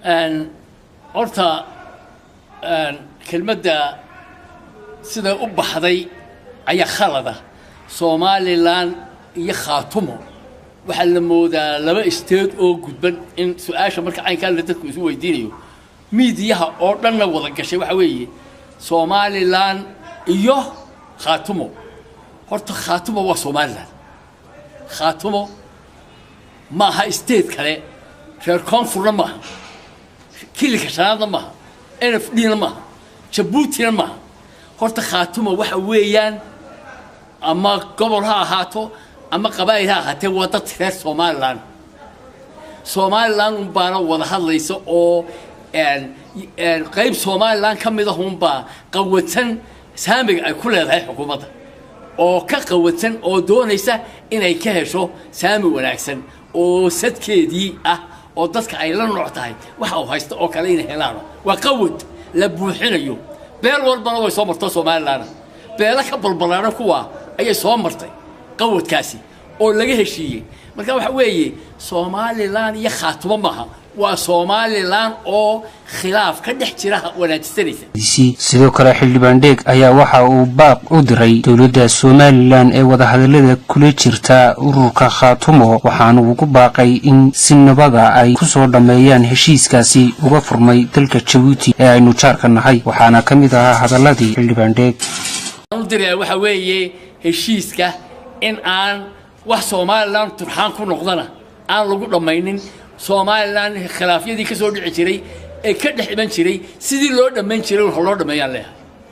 أن أرتا أن كلمة سيدا أبحضي أي خلطة سومالي لان يخاطمه waxaa la moodaa laba state oo gudban in su'aasha marka ay ka dadku isu weydiinayo miidiyaha oo dhan la wada gashay waxa weeye Somaliland iyo Khaatumo horta Khaatumo waa Somaliland Khaatumo ma ha state kale reer koonfurna ma kilka shanaadna ma NFD-na ma Djibouti-na ma horta Khaatumo waxa weeyaan ama gobol ha ahaato أما قبائلها حتى وضعت في سومالان مبارا وضحت ليس أو قريب سومالان كم يضهم با قوتن سامي كل هذه الحكومة أو كقوتن أو دونيسة إن يكهشوا سامي ونعكسن أو ست كدي أو ضدك عيلان رعتاي وحاو هايست أو كلين هلانا وقوت لبوحين يوم بيل والبنا ويصمرت سومالان بيلك بالبلارة كوا أي صمرتي قوت كاسي oo laga heshiiyay marka waxa weeye Somaliland iyo Khaatumo maaha waa Somaliland oo khilaaf ka dhex jira wanaagsanaysa sidoo kale xildhibaan Dheeg ayaa waxa uu baaq u diray dawladda Somaliland ee wada hadallada kula jirta ururka Khaatumo waxaana uu ku baaqay in si nabada ay ku soo dhameeyaan heshiiskaasi uga furmay dalka Djibouti ee aynu jaarka nahay waxaana kamid ah hadalladii xildhibaan Dheeg waxa weeye heshiiska إن آن وسومالان ترحان كون نقدنا آن لقول لماينين سومالان خلافية دي كسر عشري كده حبان شري سيدي لورد من شري والهلورد ما يعلها